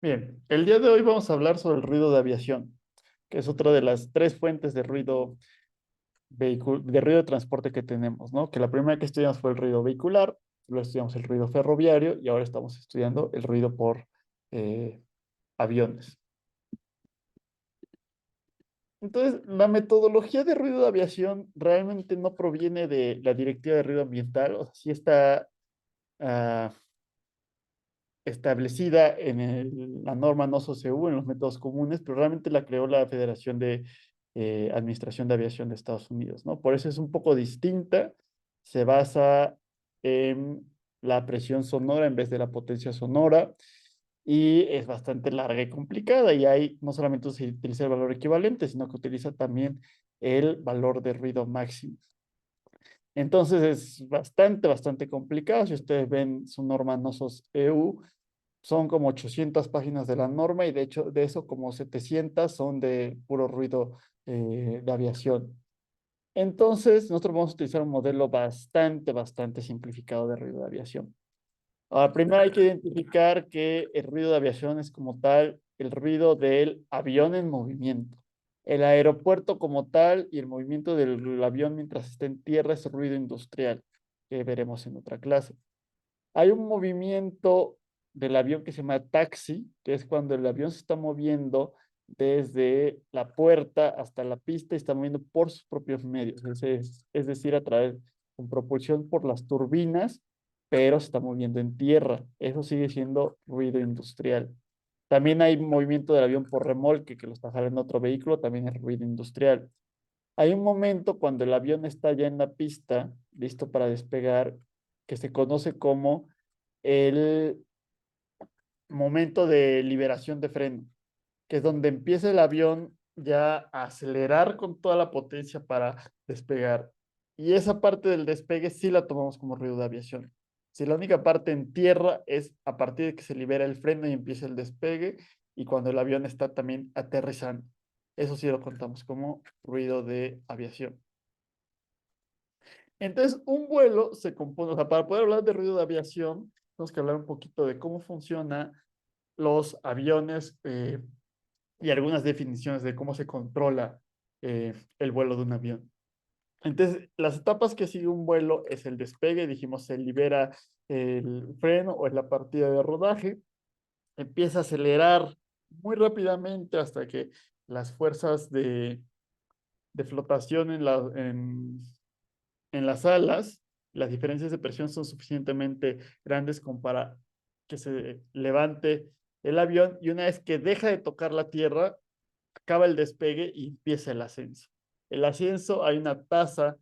Bien, el día de hoy vamos a hablar sobre el ruido de aviación, que es otra de las tres fuentes de ruido de ruido de transporte que tenemos, ¿no? Que la primera que estudiamos fue el ruido vehicular, luego estudiamos el ruido ferroviario y ahora estamos estudiando el ruido por eh, aviones. Entonces, la metodología de ruido de aviación realmente no proviene de la Directiva de Ruido Ambiental, o sea, sí está ah, establecida en la norma NOS-OCU, en los métodos comunes, pero realmente la creó la Federación de Administración de Aviación de Estados Unidos, ¿no? Por eso es un poco distinta, se basa en la presión sonora en vez de la potencia sonora y es bastante larga y complicada y ahí no solamente se utiliza el valor equivalente, sino que utiliza también el valor de ruido máximo. Entonces es bastante complicado. Si ustedes ven su norma NOS EU, son como 800 páginas de la norma y de hecho de eso como 700 son de puro ruido de aviación. Entonces nosotros vamos a utilizar un modelo bastante simplificado de ruido de aviación. Ahora, primero hay que identificar que el ruido de aviación es como tal el ruido del avión en movimiento. El aeropuerto como tal y el movimiento del avión mientras está en tierra es ruido industrial, que veremos en otra clase. Hay un movimiento del avión que se llama taxi, que es cuando el avión se está moviendo desde la puerta hasta la pista y está moviendo por sus propios medios, es decir, a través con propulsión por las turbinas, pero se está moviendo en tierra. Eso sigue siendo ruido industrial. También hay movimiento del avión por remolque, que lo está jalando otro vehículo, también es ruido industrial. Hay un momento cuando el avión está ya en la pista, listo para despegar, que se conoce como el momento de liberación de freno, que es donde empieza el avión ya a acelerar con toda la potencia para despegar. Y esa parte del despegue sí la tomamos como ruido de aviación. Si la única parte en tierra es a partir de que se libera el freno y empieza el despegue y cuando el avión está también aterrizando. Eso sí lo contamos como ruido de aviación. Entonces, un vuelo se compone, o sea, para poder hablar de ruido de aviación, tenemos que hablar un poquito de cómo funcionan los aviones y algunas definiciones de cómo se controla el vuelo de un avión. Entonces, las etapas que sigue un vuelo es el despegue, dijimos, se libera el freno o es la partida de rodaje, empieza a acelerar muy rápidamente hasta que las fuerzas de flotación en las alas, las diferencias de presión son suficientemente grandes como para que se levante el avión y una vez que deja de tocar la tierra, acaba el despegue y empieza el ascenso. El ascenso hay una tasa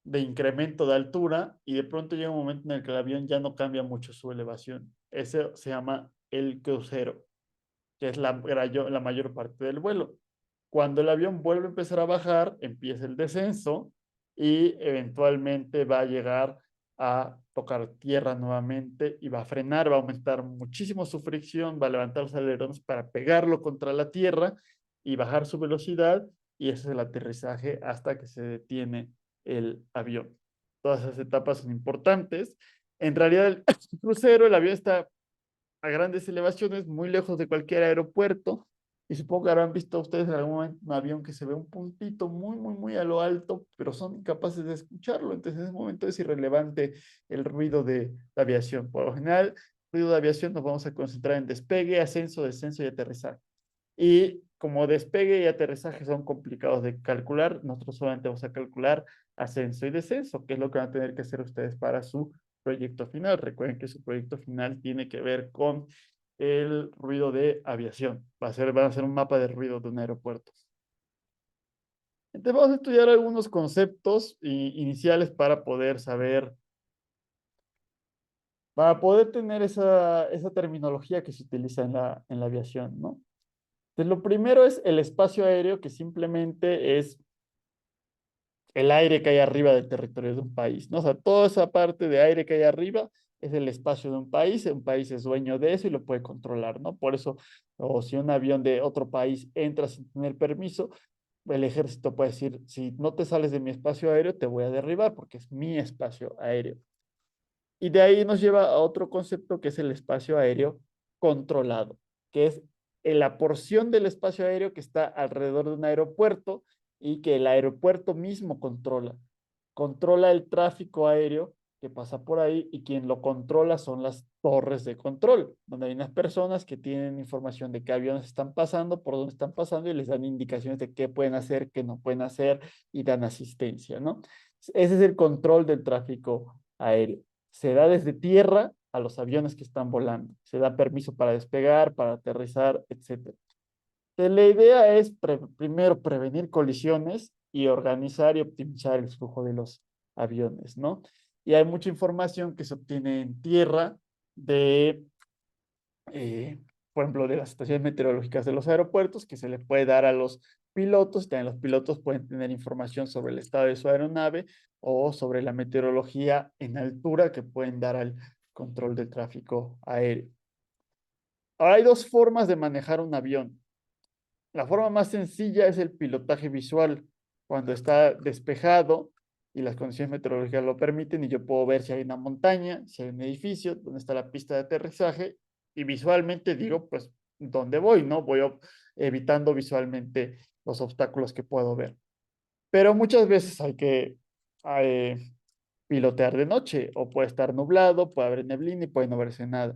de incremento de altura y de pronto llega un momento en el que el avión ya no cambia mucho su elevación. Ese se llama el crucero, que es la mayor parte del vuelo. Cuando el avión vuelve a empezar a bajar, empieza el descenso y eventualmente va a llegar a tocar tierra nuevamente y va a frenar, va a aumentar muchísimo su fricción, va a levantar los alerones para pegarlo contra la tierra y bajar su velocidad y ese es el aterrizaje hasta que se detiene el avión. Todas esas etapas son importantes. En realidad, el crucero, el avión está a grandes elevaciones, muy lejos de cualquier aeropuerto. Y supongo que habrán visto ustedes en algún momento un avión que se ve un puntito muy a lo alto, pero son incapaces de escucharlo. Entonces, en ese momento es irrelevante el ruido de la aviación. Por lo general, ruido de aviación nos vamos a concentrar en despegue, ascenso, descenso y aterrizaje. Y como despegue y aterrizaje son complicados de calcular, nosotros solamente vamos a calcular ascenso y descenso, que es lo que van a tener que hacer ustedes para su proyecto final. Recuerden que su proyecto final tiene que ver con el ruido de aviación. Van a ser un mapa de ruido de un aeropuerto. Entonces vamos a estudiar algunos conceptos iniciales para poder saber, para poder tener esa terminología que se utiliza en la aviación, ¿no? Entonces, lo primero es el espacio aéreo, que simplemente es el aire que hay arriba del territorio de un país, ¿no? O sea, toda esa parte de aire que hay arriba es el espacio de un país es dueño de eso y lo puede controlar, ¿no? Por eso, o si un avión de otro país entra sin tener permiso, el ejército puede decir, si no te sales de mi espacio aéreo, te voy a derribar porque es mi espacio aéreo. Y de ahí nos lleva a otro concepto que es el espacio aéreo controlado, que es la porción del espacio aéreo que está alrededor de un aeropuerto y que el aeropuerto mismo controla. Controla el tráfico aéreo que pasa por ahí y quien lo controla son las torres de control, donde hay unas personas que tienen información de qué aviones están pasando, por dónde están pasando y les dan indicaciones de qué pueden hacer, qué no pueden hacer y dan asistencia, ¿no? Ese es el control del tráfico aéreo. Se da desde tierra a los aviones que están volando. Se da permiso para despegar, para aterrizar, etcétera. Entonces, la idea es primero prevenir colisiones y organizar y optimizar el flujo de los aviones, ¿no? Y hay mucha información que se obtiene en tierra de, eh, por ejemplo, de las estaciones meteorológicas de los aeropuertos, que se le puede dar a los pilotos. También los pilotos pueden tener información sobre el estado de su aeronave o sobre la meteorología en altura que pueden dar al control del tráfico aéreo. Ahora hay dos formas de manejar un avión. La forma más sencilla es el pilotaje visual, cuando está despejado y las condiciones meteorológicas lo permiten y yo puedo ver si hay una montaña, si hay un edificio, dónde está la pista de aterrizaje y visualmente digo, pues, dónde voy, ¿no? Evitando visualmente los obstáculos que puedo ver. Pero muchas veces hay que eh, pilotear de noche o puede estar nublado, puede haber neblina y puede no verse nada.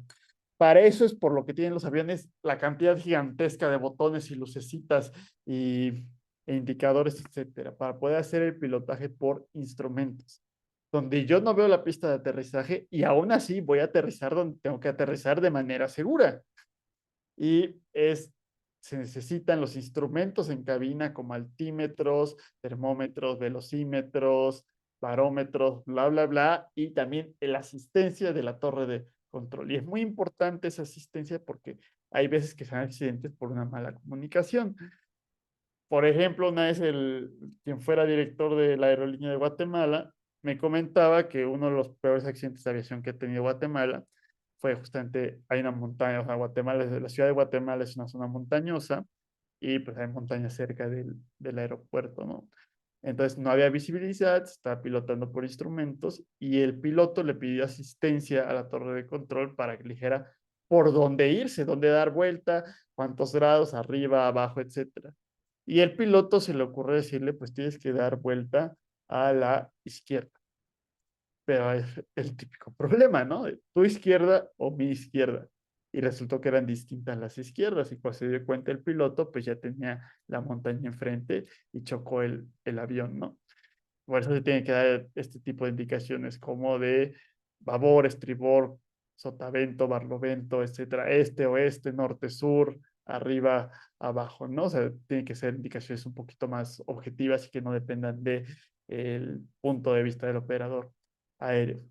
Para eso es por lo que tienen los aviones la cantidad gigantesca de botones y lucecitas y, e indicadores, etcétera, para poder hacer el pilotaje por instrumentos, donde yo no veo la pista de aterrizaje y aún así voy a aterrizar donde tengo que aterrizar de manera segura. Y se necesitan los instrumentos en cabina como altímetros, termómetros, velocímetros, barómetros, bla, bla, bla, y también la asistencia de la torre de control. Y es muy importante esa asistencia porque hay veces que se dan accidentes por una mala comunicación. Por ejemplo, una vez quien fuera director de la aerolínea de Guatemala me comentaba que uno de los peores accidentes de aviación que ha tenido Guatemala fue justamente, hay una montaña, o sea, Guatemala, la ciudad de Guatemala es una zona montañosa y pues hay montañas cerca del aeropuerto, ¿no? Entonces no había visibilidad, se estaba pilotando por instrumentos y el piloto le pidió asistencia a la torre de control para que le dijera por dónde irse, dónde dar vuelta, cuántos grados, arriba, abajo, etcétera. Y el piloto se le ocurre decirle, pues tienes que dar vuelta a la izquierda. Pero es el típico problema, ¿no? Tu izquierda o mi izquierda. Y resultó que eran distintas las izquierdas. Y cuando se dio cuenta el piloto, pues ya tenía la montaña enfrente y chocó el avión, ¿no? Por eso se tiene que dar este tipo de indicaciones como de babor, estribor, sotavento, barlovento, etcétera, este, oeste, norte, sur, arriba, abajo, ¿no? O sea, tienen que ser indicaciones un poquito más objetivas y que no dependan de el punto de vista del operador aéreo.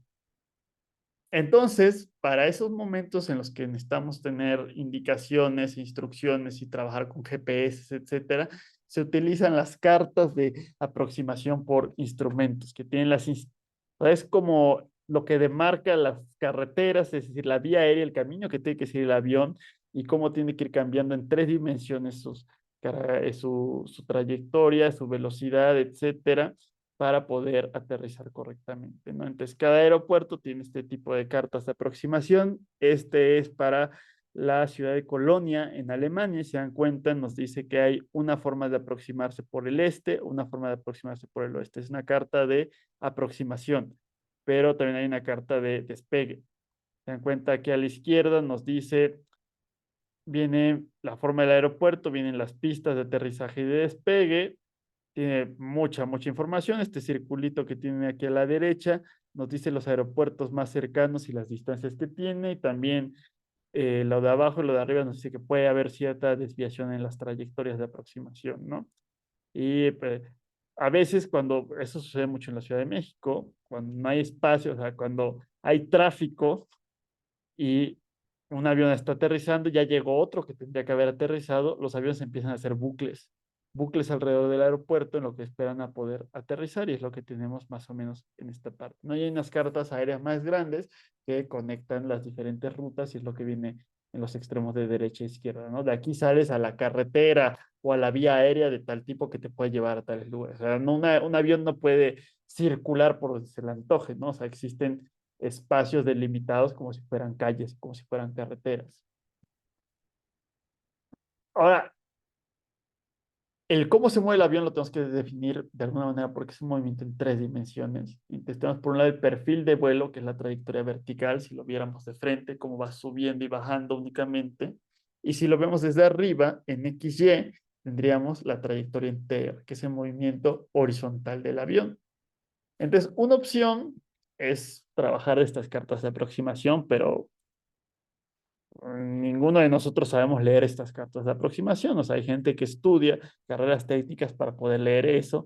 Entonces, para esos momentos en los que necesitamos tener indicaciones, instrucciones y trabajar con GPS, etcétera, se utilizan las cartas de aproximación por instrumentos que tienen es como lo que demarca las carreteras, es decir, la vía aérea, el camino que tiene que seguir el avión y cómo tiene que ir cambiando en tres dimensiones su trayectoria, su velocidad, etcétera para poder aterrizar correctamente, ¿no? Entonces, cada aeropuerto tiene este tipo de cartas de aproximación. Este es para la ciudad de Colonia, en Alemania. Si se dan cuenta, nos dice que hay una forma de aproximarse por el este, una forma de aproximarse por el oeste. Es una carta de aproximación, pero también hay una carta de despegue. Se dan cuenta que a la izquierda nos dice, viene la forma del aeropuerto, vienen las pistas de aterrizaje y de despegue, tiene mucha información. Este circulito que tiene aquí a la derecha nos dice los aeropuertos más cercanos y las distancias que tiene, y también lo de abajo y lo de arriba nos dice que puede haber cierta desviación en las trayectorias de aproximación, ¿no? Y pues, a veces cuando, eso sucede mucho en la Ciudad de México, cuando no hay espacio, o sea, cuando hay tráfico, y un avión está aterrizando, ya llegó otro que tendría que haber aterrizado, los aviones empiezan a hacer bucles alrededor del aeropuerto en lo que esperan a poder aterrizar y es lo que tenemos más o menos en esta parte. No hay unas cartas aéreas más grandes que conectan las diferentes rutas y es lo que viene en los extremos de derecha e izquierda, ¿no? De aquí sales a la carretera o a la vía aérea de tal tipo que te puede llevar a tales lugares. O sea, no un avión no puede circular por donde se le antoje, ¿no? O sea, existen espacios delimitados como si fueran calles, como si fueran carreteras. Ahora, el cómo se mueve el avión lo tenemos que definir de alguna manera porque es un movimiento en tres dimensiones. Entonces tenemos por un lado el perfil de vuelo, que es la trayectoria vertical, si lo viéramos de frente, cómo va subiendo y bajando únicamente. Y si lo vemos desde arriba, en XY, tendríamos la trayectoria entera, que es el movimiento horizontal del avión. Entonces, una opción es trabajar estas cartas de aproximación, pero ninguno de nosotros sabemos leer estas cartas de aproximación. O sea, hay gente que estudia carreras técnicas para poder leer eso,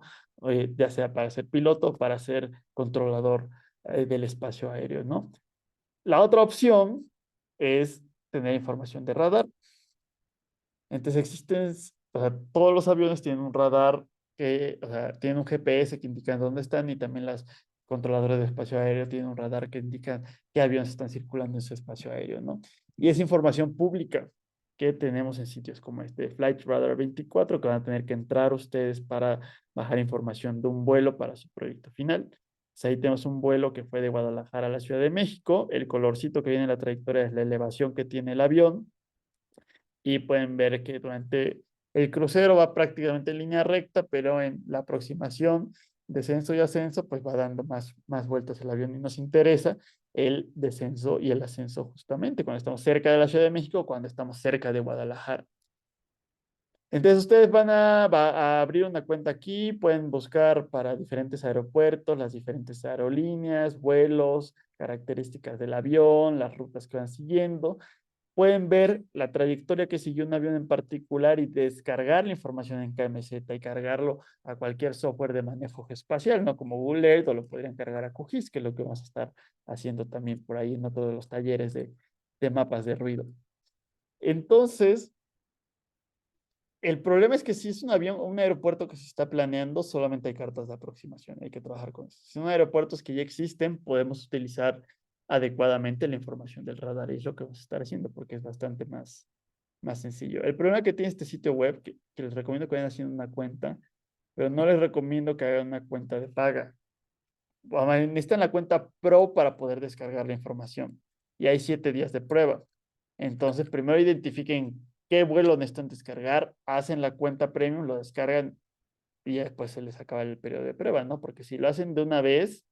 ya sea para ser piloto o para ser controlador del espacio aéreo, ¿no? La otra opción es tener información de radar. Entonces existen, o sea, todos los aviones tienen un radar que, o sea, tienen un GPS que indican dónde están y también las controladoras de espacio aéreo tienen un radar que indica qué aviones están circulando en su espacio aéreo, ¿no? Y es información pública que tenemos en sitios como este Flight Radar 24 que van a tener que entrar ustedes para bajar información de un vuelo para su proyecto final. Pues ahí tenemos un vuelo que fue de Guadalajara a la Ciudad de México. El colorcito que viene en la trayectoria es la elevación que tiene el avión y pueden ver que durante el crucero va prácticamente en línea recta, pero en la aproximación, descenso y ascenso, pues va dando más vueltas el avión y nos interesa el descenso y el ascenso justamente cuando estamos cerca de la Ciudad de México, cuando estamos cerca de Guadalajara. Entonces ustedes va a abrir una cuenta aquí, pueden buscar para diferentes aeropuertos, las diferentes aerolíneas, vuelos, características del avión, las rutas que van siguiendo, pueden ver la trayectoria que siguió un avión en particular y descargar la información en KMZ y cargarlo a cualquier software de manejo espacial, ¿no? Como Google Earth o lo podrían cargar a QGIS, que es lo que vamos a estar haciendo también por ahí en otro de los talleres de mapas de ruido. Entonces, el problema es que si es un avión o un aeropuerto que se está planeando, solamente hay cartas de aproximación, hay que trabajar con eso. Si son aeropuertos que ya existen, podemos utilizar adecuadamente la información del radar y es lo que vamos a estar haciendo porque es bastante más sencillo. El problema que tiene este sitio web, que les recomiendo que vayan haciendo una cuenta, pero no les recomiendo que hagan una cuenta de paga. Necesitan la cuenta Pro para poder descargar la información y hay 7 días de prueba. Entonces, primero identifiquen qué vuelo necesitan descargar, hacen la cuenta premium, lo descargan y ya después se les acaba el periodo de prueba, ¿no? Porque si lo hacen de una vez,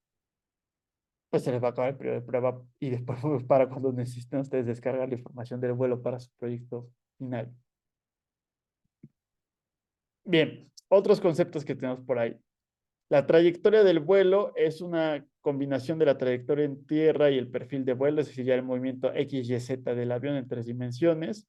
pues se les va a acabar el periodo de prueba y después pues, para cuando necesiten ustedes descargar la información del vuelo para su proyecto final. Bien, otros conceptos que tenemos por ahí. La trayectoria del vuelo es una combinación de la trayectoria en tierra y el perfil de vuelo, es decir, ya el movimiento X, Y, Z del avión en 3 dimensiones.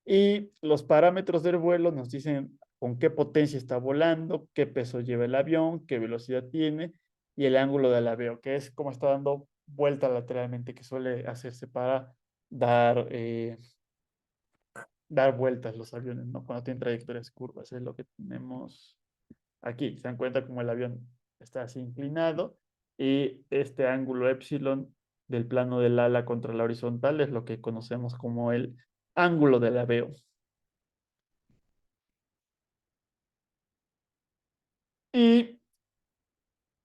Y los parámetros del vuelo nos dicen con qué potencia está volando, qué peso lleva el avión, qué velocidad tiene y el ángulo del avión, que es como está dando vuelta lateralmente, que suele hacerse para dar, dar vueltas los aviones, ¿no? Cuando tienen trayectorias curvas, es lo que tenemos aquí. Se dan cuenta como el avión está así inclinado y este ángulo epsilon del plano del ala contra la horizontal es lo que conocemos como el ángulo del aveo. Y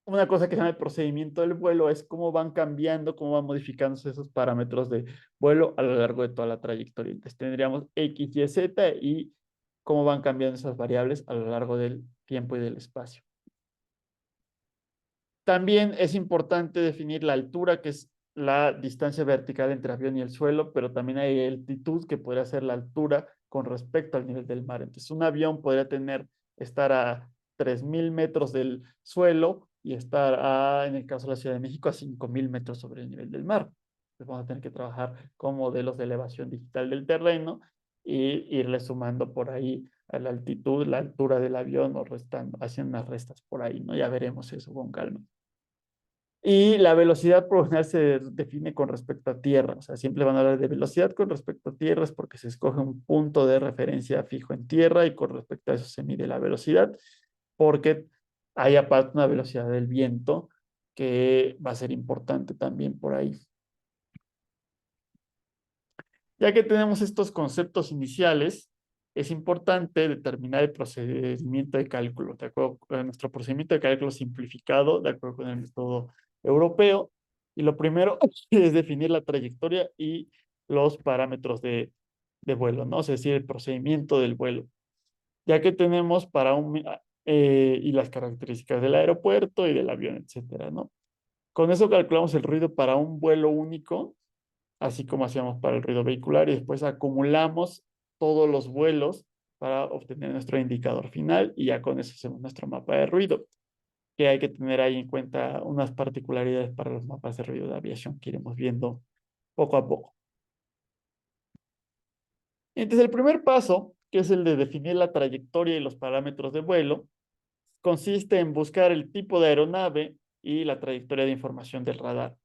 una cosa que se llama el procedimiento del vuelo es cómo van cambiando, cómo van modificándose esos parámetros de vuelo a lo largo de toda la trayectoria. Entonces tendríamos X, Y, Z y cómo van cambiando esas variables a lo largo del tiempo y del espacio. También es importante definir la altura, que es la distancia vertical entre avión y el suelo, pero también hay altitud, que podría ser la altura con respecto al nivel del mar. Entonces, un avión podría estar a 3.000 metros del suelo y estar, en el caso de la Ciudad de México, a 5.000 metros sobre el nivel del mar. Entonces, vamos a tener que trabajar con modelos de elevación digital del terreno y irle sumando por ahí a la altitud, la altura del avión o restando, haciendo unas restas por ahí, ¿no? Ya veremos eso con calma. Y la velocidad por lo general se define con respecto a tierra. O sea, siempre van a hablar de velocidad con respecto a tierra, es porque se escoge un punto de referencia fijo en tierra y con respecto a eso se mide la velocidad, porque hay aparte una velocidad del viento que va a ser importante también por ahí. Ya que tenemos estos conceptos iniciales, es importante determinar el procedimiento de cálculo, de acuerdo con nuestro procedimiento de cálculo simplificado, de acuerdo con el método europeo. Y lo primero es definir la trayectoria y los parámetros de vuelo, ¿no? Es decir, el procedimiento del vuelo, ya que tenemos y las características del aeropuerto y del avión, etcétera, ¿no? Con eso calculamos el ruido para un vuelo único, así como hacíamos para el ruido vehicular, y después acumulamos todos los vuelos para obtener nuestro indicador final y ya con eso hacemos nuestro mapa de ruido, que hay que tener ahí en cuenta unas particularidades para los mapas de ruido de aviación que iremos viendo poco a poco. Entonces, el primer paso, que es el de definir la trayectoria y los parámetros de vuelo, consiste en buscar el tipo de aeronave y la trayectoria de información del radar.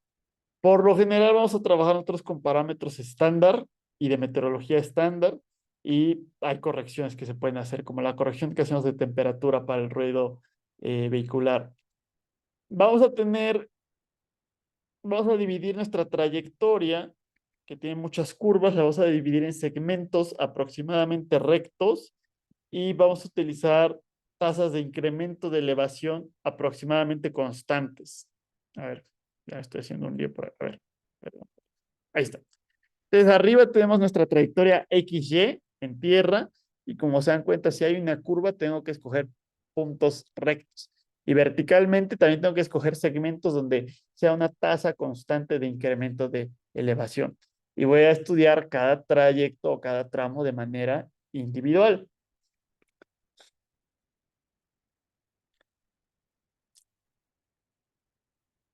Por lo general vamos a trabajar nosotros con parámetros estándar y de meteorología estándar y hay correcciones que se pueden hacer, como la corrección que hacemos de temperatura para el ruido vehicular. Vamos a tener, vamos a dividir nuestra trayectoria, que tiene muchas curvas, la vamos a dividir en segmentos aproximadamente rectos y vamos a utilizar tasas de incremento de elevación aproximadamente constantes. A ver, ya estoy haciendo un lío por acá. A ver, perdón. Ahí está. Entonces, arriba tenemos nuestra trayectoria XY en tierra y como se dan cuenta, si hay una curva, tengo que escoger puntos rectos. Y verticalmente también tengo que escoger segmentos donde sea una tasa constante de incremento de elevación. Y voy a estudiar cada trayecto o cada tramo de manera individual.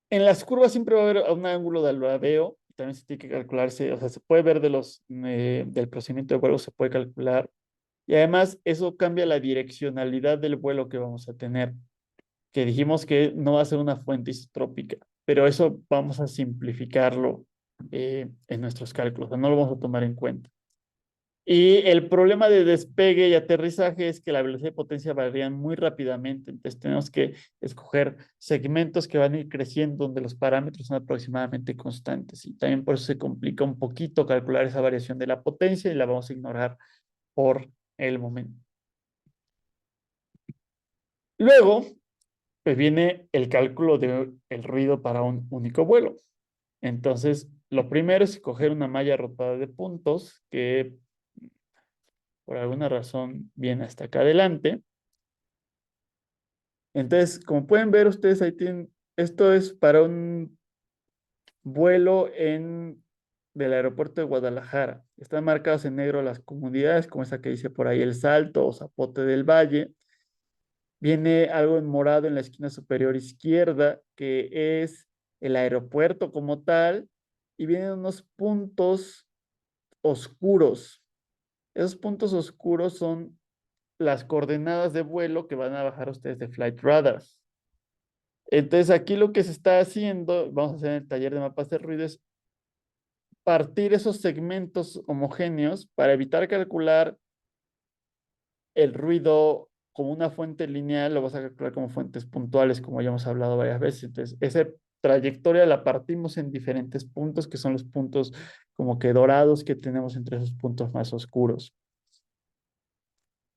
En las curvas siempre va a haber un ángulo de alabeo, también se tiene que calcularse, o sea, se puede ver del procedimiento de vuelo, se puede calcular. Y además eso cambia la direccionalidad del vuelo que vamos a tener, que dijimos que no va a ser una fuente isotrópica, pero eso vamos a simplificarlo en nuestros cálculos, o sea, no lo vamos a tomar en cuenta. Y el problema de despegue y aterrizaje es que la velocidad y potencia varían muy rápidamente, entonces tenemos que escoger segmentos que van a ir creciendo donde los parámetros son aproximadamente constantes y también por eso se complica un poquito calcular esa variación de la potencia y la vamos a ignorar por el momento. Luego, pues viene el cálculo del ruido para un único vuelo. Entonces, lo primero es escoger una malla rotada de puntos que por alguna razón viene hasta acá adelante. Entonces, como pueden ver ustedes, ahí tienen, esto es para un vuelo del aeropuerto de Guadalajara. Están marcadas en negro las comunidades, como esa que dice por ahí El Salto o Zapote del Valle. Viene algo en morado en la esquina superior izquierda, que es el aeropuerto como tal, y vienen unos puntos oscuros. Esos puntos oscuros son las coordenadas de vuelo que van a bajar ustedes de Flight Radar. Entonces, aquí lo que se está haciendo, vamos a hacer en el taller de mapas de ruido, es partir esos segmentos homogéneos para evitar calcular el ruido como una fuente lineal, lo vas a calcular como fuentes puntuales, como ya hemos hablado varias veces. Entonces, esa trayectoria la partimos en diferentes puntos, que son los puntos como que dorados que tenemos entre esos puntos más oscuros.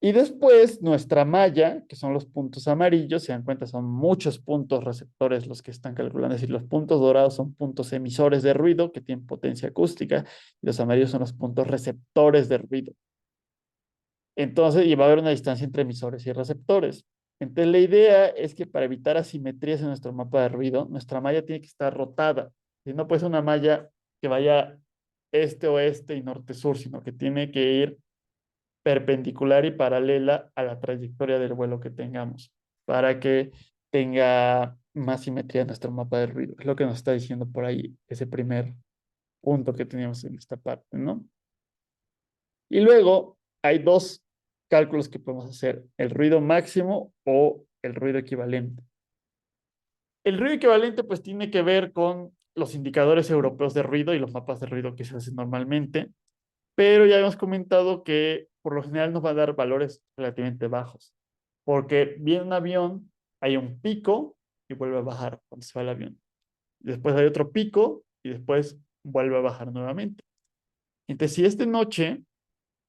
Y después nuestra malla, que son los puntos amarillos, se dan cuenta, son muchos puntos receptores los que están calculando. Es decir, los puntos dorados son puntos emisores de ruido que tienen potencia acústica y los amarillos son los puntos receptores de ruido. Entonces, y va a haber una distancia entre emisores y receptores. Entonces, la idea es que para evitar asimetrías en nuestro mapa de ruido, nuestra malla tiene que estar rotada. Si no puede ser una malla que vaya este-oeste y norte-sur, sino que tiene que ir perpendicular y paralela a la trayectoria del vuelo que tengamos, para que tenga más simetría en nuestro mapa de ruido. Es lo que nos está diciendo por ahí ese primer punto que teníamos en esta parte, ¿no? Y luego hay dos cálculos que podemos hacer, el ruido máximo o el ruido equivalente. El ruido equivalente pues tiene que ver con los indicadores europeos de ruido y los mapas de ruido que se hacen normalmente, pero ya hemos comentado que por lo general nos va a dar valores relativamente bajos, porque viene un avión, hay un pico y vuelve a bajar cuando se va el avión. Después hay otro pico y después vuelve a bajar nuevamente. Entonces, si esta noche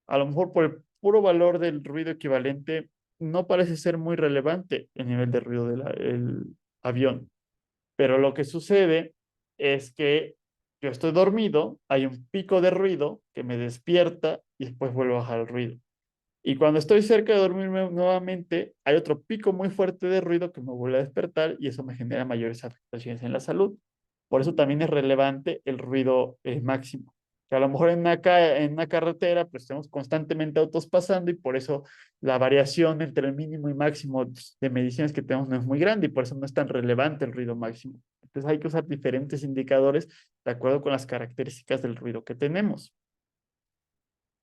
a lo mejor por el puro valor del ruido equivalente, no parece ser muy relevante el nivel de ruido del avión. Pero lo que sucede es que yo estoy dormido, hay un pico de ruido que me despierta y después vuelve a bajar el ruido. Y cuando estoy cerca de dormirme nuevamente, hay otro pico muy fuerte de ruido que me vuelve a despertar y eso me genera mayores afectaciones en la salud. Por eso también es relevante el ruido máximo. Que a lo mejor en una carretera, pues tenemos constantemente autos pasando y por eso la variación entre el mínimo y máximo de mediciones que tenemos no es muy grande y por eso no es tan relevante el ruido máximo. Entonces hay que usar diferentes indicadores de acuerdo con las características del ruido que tenemos.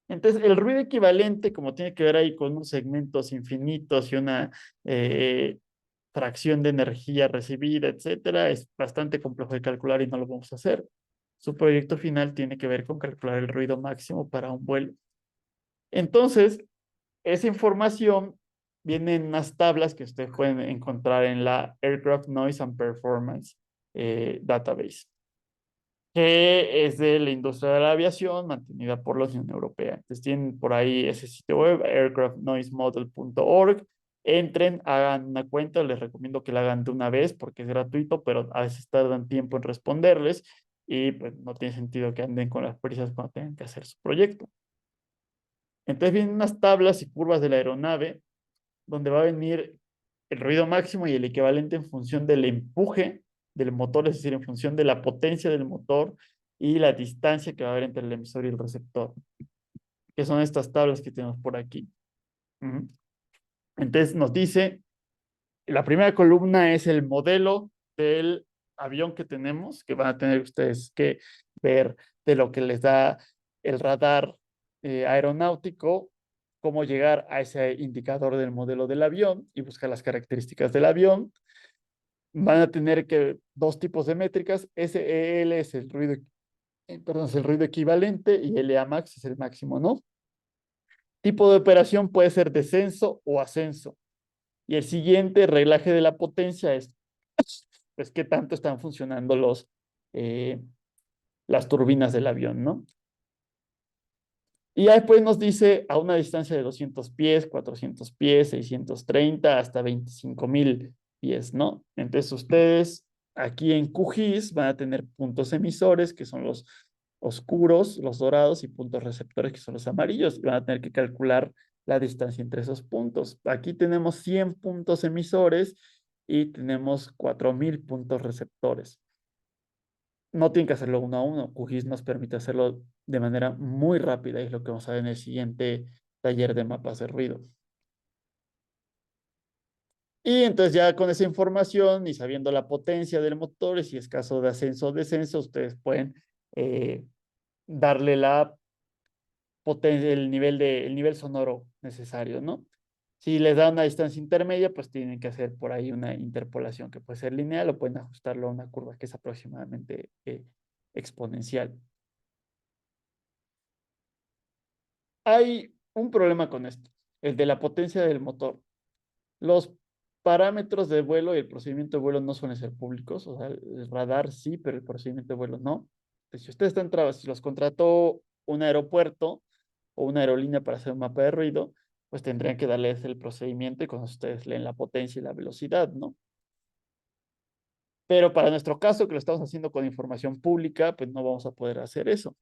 Entonces, el ruido equivalente, como tiene que ver ahí con unos segmentos infinitos y una eh, fracción de energía recibida, etcétera, es bastante complejo de calcular y no lo vamos a hacer. Su proyecto final tiene que ver con calcular el ruido máximo para un vuelo. Entonces, esa información viene en unas tablas que ustedes pueden encontrar en la Aircraft Noise and Performance Database, que es de la industria de la aviación mantenida por la Unión Europea. Entonces tienen por ahí ese sitio web, aircraftnoisemodel.org. Entren, hagan una cuenta, les recomiendo que la hagan de una vez porque es gratuito, pero a veces tardan tiempo en responderles y pues no tiene sentido que anden con las prisas cuando tengan que hacer su proyecto. Entonces vienen unas tablas y curvas de la aeronave donde va a venir el ruido máximo y el equivalente en función del empuje del motor, es decir, en función de la potencia del motor y la distancia que va a haber entre el emisor y el receptor, que son estas tablas que tenemos por aquí. Entonces nos dice, la primera columna es el modelo del avión que tenemos, que van a tener ustedes que ver de lo que les da el radar aeronáutico, cómo llegar a ese indicador del modelo del avión y buscar las características del avión. Van a tener que dos tipos de métricas. SEL es el ruido, perdón, es el ruido equivalente y LA max es el máximo, ¿no? Tipo de operación puede ser descenso o ascenso. Y el siguiente reglaje de la potencia es, pues, qué tanto están funcionando las turbinas del avión, ¿no? Y ya después nos dice a una distancia de 200 pies, 400 pies, 630, hasta 25,000 pies, ¿no? Entonces ustedes aquí en QGIS van a tener puntos emisores, que son los oscuros, los dorados, y puntos receptores, que son los amarillos. Y van a tener que calcular la distancia entre esos puntos. Aquí tenemos 100 puntos emisores y tenemos 4,000 puntos receptores. No tienen que hacerlo uno a uno. QGIS nos permite hacerlo de manera muy rápida y es lo que vamos a ver en el siguiente taller de mapas de ruido. Y entonces ya con esa información y sabiendo la potencia del motor y si es caso de ascenso o descenso, ustedes pueden darle la potencia, el nivel sonoro necesario, ¿no? Si les da una distancia intermedia, pues tienen que hacer por ahí una interpolación que puede ser lineal o pueden ajustarlo a una curva que es aproximadamente exponencial. Hay un problema con esto, el de la potencia del motor. Los parámetros de vuelo y el procedimiento de vuelo no suelen ser públicos, o sea, el radar sí, pero el procedimiento de vuelo no. Entonces, si ustedes están si los contrató un aeropuerto o una aerolínea para hacer un mapa de ruido, pues tendrían que darles el procedimiento y cuando ustedes leen la potencia y la velocidad, ¿no? Pero para nuestro caso, que lo estamos haciendo con información pública, pues no vamos a poder hacer eso.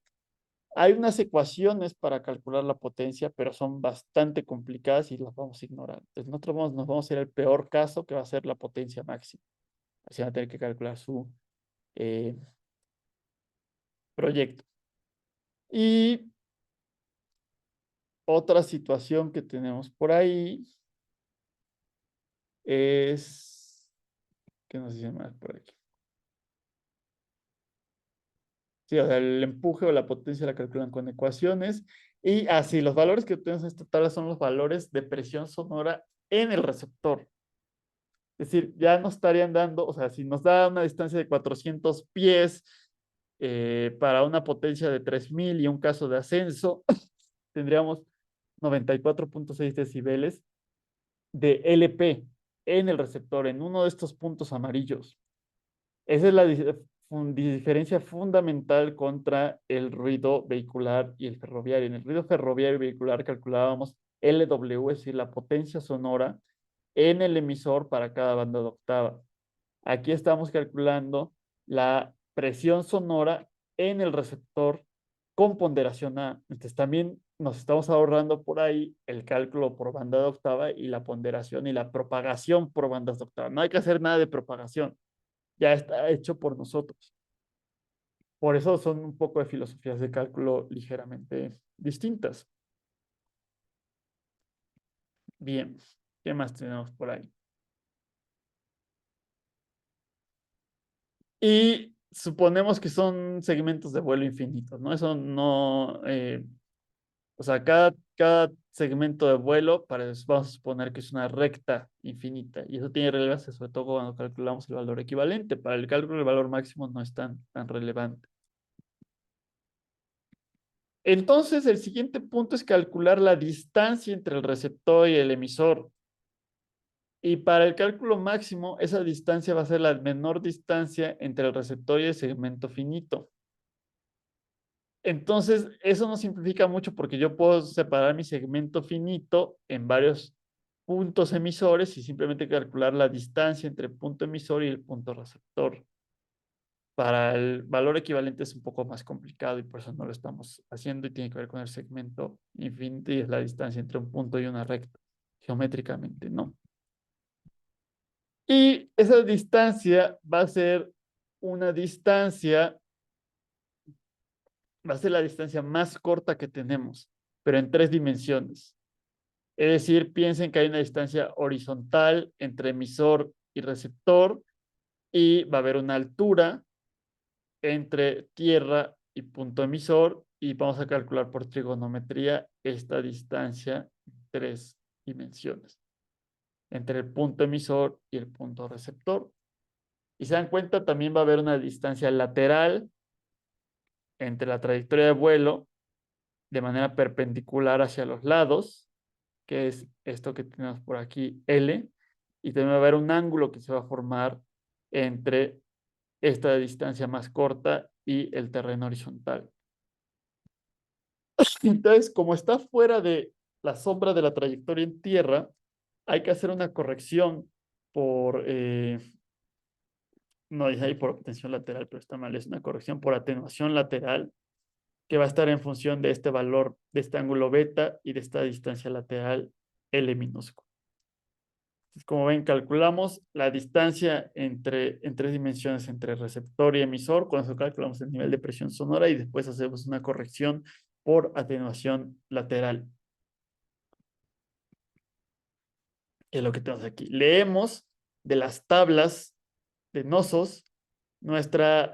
Hay unas ecuaciones para calcular la potencia, pero son bastante complicadas y las vamos a ignorar. Entonces, nos vamos a ir al peor caso, que va a ser la potencia máxima. Así van a tener que calcular su eh, proyecto. Y otra situación que tenemos por ahí es, ¿qué nos dice más por aquí? Sí, o sea, el empuje o la potencia la calculan con ecuaciones. Y así, los valores que tenemos en esta tabla son los valores de presión sonora en el receptor. Es decir, ya nos estarían dando, o sea, si nos da una distancia de 400 pies para una potencia de 3,000 y un caso de ascenso, tendríamos 94,6 decibeles de LP en el receptor, en uno de estos puntos amarillos. Esa es la diferencia fundamental contra el ruido vehicular y el ferroviario. En el ruido ferroviario y vehicular calculábamos LW, es decir, la potencia sonora en el emisor para cada banda de octava. Aquí estamos calculando la presión sonora en el receptor con ponderación A. Entonces también nos estamos ahorrando por ahí el cálculo por banda de octava y la ponderación y la propagación por bandas de octava. No hay que hacer nada de propagación, ya está hecho por nosotros. Por eso son un poco de filosofías de cálculo ligeramente distintas. Bien, ¿qué más tenemos por ahí? Y suponemos que son segmentos de vuelo infinitos, ¿no? Eso no, o sea, cada segmento de vuelo, vamos a suponer que es una recta infinita, y eso tiene relevancia sobre todo cuando calculamos el valor equivalente. Para el cálculo del valor máximo no es tan relevante. Entonces, el siguiente punto es calcular la distancia entre el receptor y el emisor. Y para el cálculo máximo, esa distancia va a ser la menor distancia entre el receptor y el segmento finito. Entonces, eso no simplifica mucho porque yo puedo separar mi segmento finito en varios puntos emisores y simplemente calcular la distancia entre el punto emisor y el punto receptor. Para el valor equivalente es un poco más complicado y por eso no lo estamos haciendo y tiene que ver con el segmento infinito y es la distancia entre un punto y una recta, geométricamente, ¿no? Y esa distancia va a ser una distancia, va a ser la distancia más corta que tenemos, pero en 3 dimensiones. Es decir, piensen que hay una distancia horizontal entre emisor y receptor y va a haber una altura entre tierra y punto emisor y vamos a calcular por trigonometría esta distancia en 3 dimensiones entre el punto emisor y el punto receptor. Y se dan cuenta, también va a haber una distancia lateral entre la trayectoria de vuelo de manera perpendicular hacia los lados, que es esto que tenemos por aquí, L, y también va a haber un ángulo que se va a formar entre esta distancia más corta y el terreno horizontal. Entonces, como está fuera de la sombra de la trayectoria en tierra, hay que hacer una corrección por, no dice ahí por obtención lateral, pero está mal, es una corrección por atenuación lateral que va a estar en función de este valor, de este ángulo beta y de esta distancia lateral L minúscula. Entonces, como ven, calculamos la distancia en 3 dimensiones entre receptor y emisor, con eso calculamos el nivel de presión sonora y después hacemos una corrección por atenuación lateral. Es lo que tenemos aquí. Leemos de las tablas de Nossos nuestra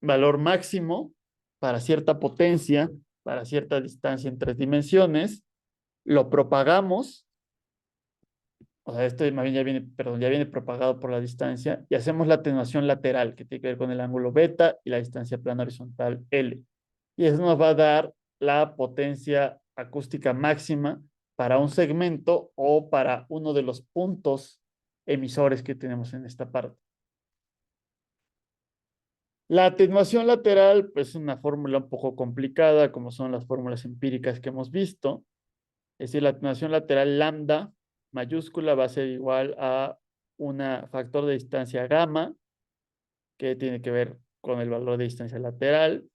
valor máximo para cierta potencia, para cierta distancia en 3 dimensiones, lo propagamos, o sea, esto más bien ya viene, perdón, ya viene propagado por la distancia, y hacemos la atenuación lateral, que tiene que ver con el ángulo beta y la distancia plana horizontal L. Y eso nos va a dar la potencia acústica máxima para un segmento o para uno de los puntos emisores que tenemos en esta parte. La atenuación lateral, pues es una fórmula un poco complicada, como son las fórmulas empíricas que hemos visto. Es decir, la atenuación lateral lambda mayúscula va a ser igual a un factor de distancia gamma, que tiene que ver con el valor de distancia lateral,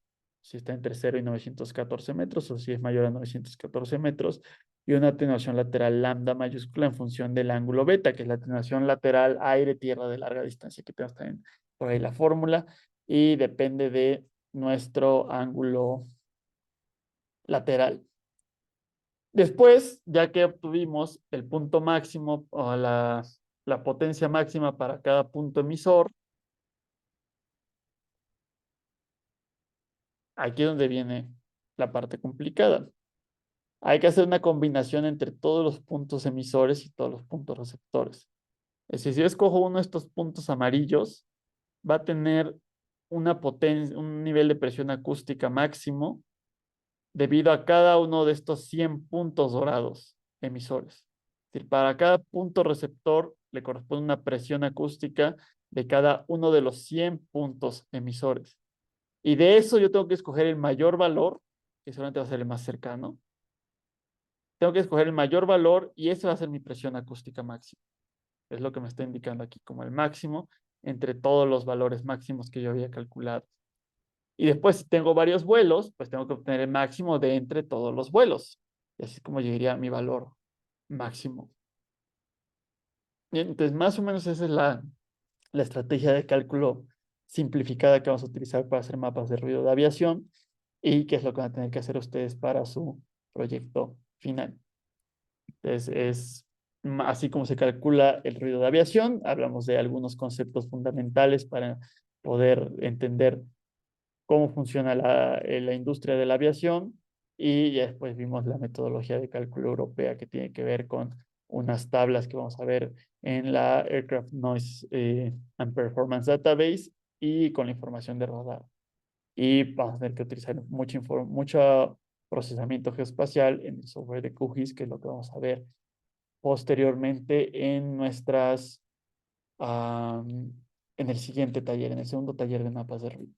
si está entre 0 y 914 metros o si es mayor a 914 metros, y una atenuación lateral lambda mayúscula en función del ángulo beta, que es la atenuación lateral aire-tierra de larga distancia, que tenemos también por ahí la fórmula, y depende de nuestro ángulo lateral. Después, ya que obtuvimos el punto máximo o la potencia máxima para cada punto emisor, aquí es donde viene la parte complicada. Hay que hacer una combinación entre todos los puntos emisores y todos los puntos receptores. Es decir, si yo escojo uno de estos puntos amarillos, va a tener una potencia, un nivel de presión acústica máximo debido a cada uno de estos 100 puntos dorados emisores. Es decir, para cada punto receptor le corresponde una presión acústica de cada uno de los 100 puntos emisores. Y de eso yo tengo que escoger el mayor valor, que seguramente va a ser el más cercano. Tengo que escoger el mayor valor y ese va a ser mi presión acústica máxima. Es lo que me está indicando aquí como el máximo entre todos los valores máximos que yo había calculado. Y después, si tengo varios vuelos, pues tengo que obtener el máximo de entre todos los vuelos. Y así es como llegaría a mi valor máximo. Bien, entonces, más o menos esa es la estrategia de cálculo simplificada que vamos a utilizar para hacer mapas de ruido de aviación y qué es lo que van a tener que hacer ustedes para su proyecto final. Entonces, así como se calcula el ruido de aviación. Hablamos de algunos conceptos fundamentales para poder entender cómo funciona la industria de la aviación y ya después vimos la metodología de cálculo europea que tiene que ver con unas tablas que vamos a ver en la Aircraft Noise and Performance Database y con la información de radar. Y vamos a tener que utilizar mucho procesamiento geoespacial en el software de QGIS, que es lo que vamos a ver posteriormente en el siguiente taller, en el segundo taller de mapas de ruido.